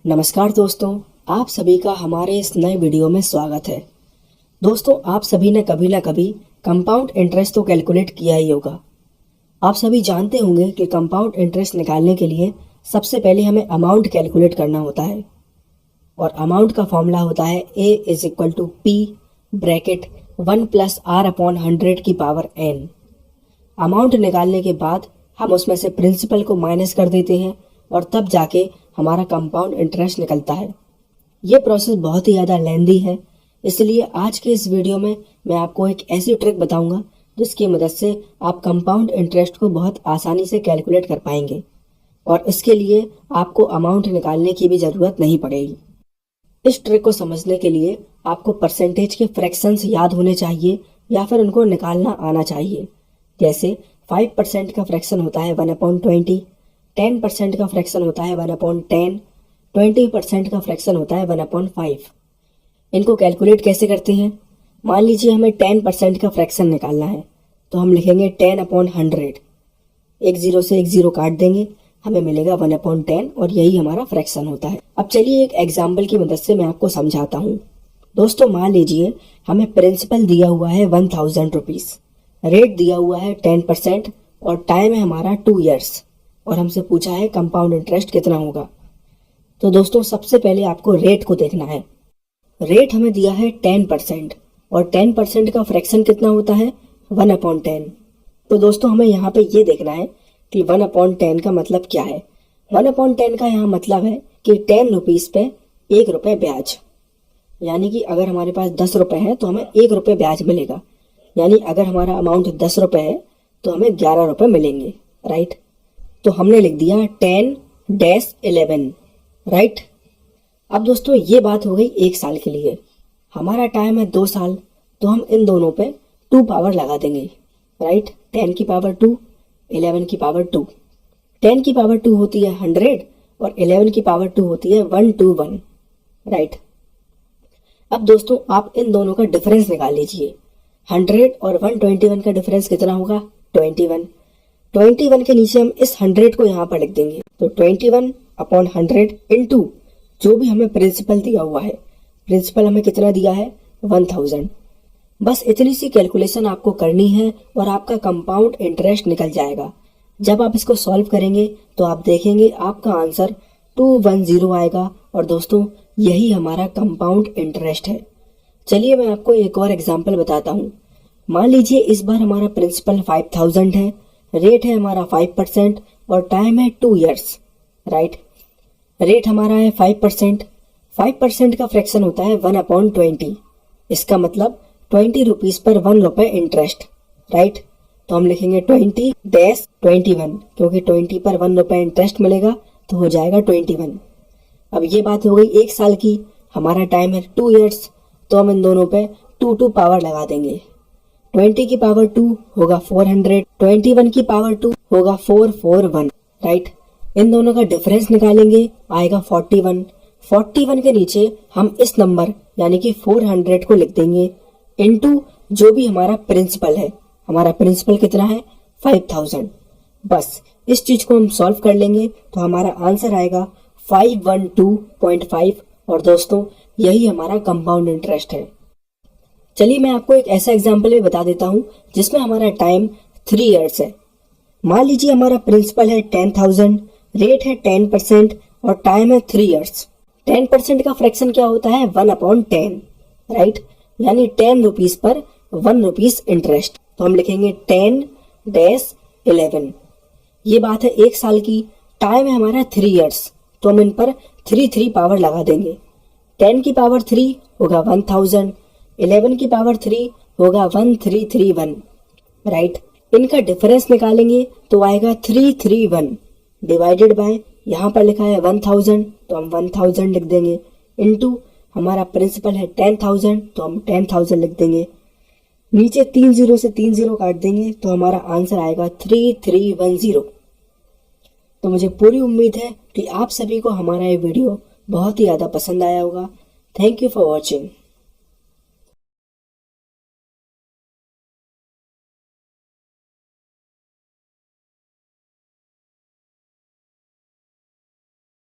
नमस्कार दोस्तों, आप सभी का हमारे इस नए वीडियो में स्वागत है। दोस्तों, आप सभी ने कभी ना कभी कंपाउंड इंटरेस्ट तो कैलकुलेट किया ही होगा। आप सभी जानते होंगे कि कंपाउंड इंटरेस्ट निकालने के लिए सबसे पहले हमें अमाउंट कैलकुलेट करना होता है और अमाउंट का फॉर्मूला होता है A=P ब्रैकेट 1 + R/100⁻n। अमाउंट निकालने के बाद हम उसमें से प्रिंसिपल को माइनस कर देते हैं और तब जाके हमारा कंपाउंड इंटरेस्ट निकलता है। ये प्रोसेस बहुत ही ज़्यादा लेंदी है, इसलिए आज के इस वीडियो में मैं आपको एक ऐसी ट्रिक बताऊंगा जिसकी मदद से आप कंपाउंड इंटरेस्ट को बहुत आसानी से कैलकुलेट कर पाएंगे और इसके लिए आपको अमाउंट निकालने की भी ज़रूरत नहीं पड़ेगी। इस ट्रिक को समझने के लिए आपको परसेंटेज के फ्रैक्शंस याद होने चाहिए या फिर उनको निकालना आना चाहिए। जैसे 5% का फ्रैक्शन होता है 1/20, 10% का फ्रैक्शन होता है 1/10, 20% का फ्रैक्शन होता है 1/5। इनको कैलकुलेट कैसे करते हैं? मान लीजिए हमें 10% का फ्रैक्शन निकालना है, तो हम लिखेंगे 10/100। एक जीरो से एक जीरो काट देंगे, हमें मिलेगा 1/10 और यही हमारा फ्रैक्शन होता है। अब चलिए एक एग्जाम्पल की मदद से मैं आपको समझाता हूँ। दोस्तों, मान लीजिए हमें प्रिंसिपल दिया हुआ है 1000 रुपीज, रेट दिया हुआ है 10% और टाइम है हमारा 2 ईयर्स और हमसे पूछा है कंपाउंड इंटरेस्ट कितना होगा। तो दोस्तों, सबसे पहले आपको रेट को देखना है। रेट हमें दिया है 10% और 10% का फ्रैक्शन कितना होता है 1/10। तो दोस्तों, हमें यहाँ पे ये देखना है कि 1/10 का मतलब क्या है। 1/10 का यहाँ मतलब है कि 10 रुपीज पे 1 रुपये ब्याज, यानी कि अगर हमारे पास 10 रुपए है तो हमें 1 रुपये ब्याज मिलेगा। यानी अगर हमारा अमाउंट 10 रुपए है तो हमें 11 रुपये मिलेंगे, राइट। तो हमने लिख दिया 10-11, राइट। अब दोस्तों, ये बात हो गई 1 साल के लिए। हमारा टाइम है 2 साल, तो हम इन दोनों पे 2 पावर लगा देंगे, राइट। 10 की पावर 2, 11 की पावर 2। 10 की पावर 2 होती है 100 और 11 की पावर 2 होती है 121, राइट। अब दोस्तों, आप इन दोनों का डिफरेंस निकाल लीजिए। 100 और 121 का डिफरेंस कितना होगा? 21। 21 के नीचे हम इस 100 को यहाँ पर लिख देंगे, तो 21/100 इंटू जो भी हमें प्रिंसिपल दिया हुआ है। प्रिंसिपल हमें कितना दिया है? 1000। बस इतनी सी कैलकुलेशन आपको करनी है और आपका कंपाउंड इंटरेस्ट निकल जाएगा। जब आप इसको सॉल्व करेंगे तो आप देखेंगे आपका आंसर 210 आएगा और दोस्तों, यही हमारा कंपाउंड इंटरेस्ट है। चलिए मैं आपको एक और एग्जाम्पल बताता हूँ। मान लीजिए इस बार हमारा प्रिंसिपल 5000 है, रेट है हमारा 5% और टाइम है 2 ईयर्स, राइट। रेट हमारा है 5%। 5% का फ्रैक्शन होता है 1/20। इसका मतलब 20 रुपीज पर 1 रुपये इंटरेस्ट, राइट। तो हम लिखेंगे 20-21, क्योंकि 20 पर 1 रुपये इंटरेस्ट मिलेगा तो हो जाएगा 21। अब ये बात हो गई 1 साल की। हमारा टाइम है 2 ईयर्स, तो हम इन दोनों पे 2 पावर लगा देंगे। 20 की पावर 2 होगा 400, 21 की पावर 2 होगा 441, राइट। इन दोनों का डिफरेंस निकालेंगे, आएगा 41। 41 के नीचे हम इस नंबर यानी कि 400 को लिख देंगे इनटू जो भी हमारा प्रिंसिपल है। हमारा प्रिंसिपल कितना है? 5000। बस इस चीज को हम सॉल्व कर लेंगे तो हमारा आंसर आएगा 512.5 और दोस्तों, यही हमारा कंपाउंड इंटरेस्ट है। चलिए मैं आपको एक ऐसा एग्जाम्पल भी बता देता हूँ जिसमें हमारा टाइम 3 ईयर्स है। मान लीजिए हमारा प्रिंसिपल है 10,000, रेट है 10% और टाइम है 3 ईयर्स। 10% का फ्रैक्शन क्या होता है? 1/10, राइट। यानी 10 रुपीज पर 1 रुपीज इंटरेस्ट। तो हम लिखेंगे 10-11। ये बात है 1 साल की। टाइम है हमारा 3 ईयर्स, तो हम इन पर 3 पावर लगा देंगे। 10 की पावर 3 होगा 1000, 11 की पावर 3 होगा 1331, राइट। इनका डिफरेंस निकालेंगे तो आएगा 331 डिवाइडेड बाय, यहाँ पर लिखा है 1000 तो हम 1000 लिख देंगे, इनटू हमारा प्रिंसिपल है 10,000 तो हम 10,000 लिख देंगे। नीचे 3 जीरो से 3 जीरो काट देंगे तो हमारा आंसर आएगा 3310। तो मुझे पूरी उम्मीद है कि आप सभी को हमारा ये वीडियो बहुत ही ज़्यादा पसंद आया होगा। Thank you for watching.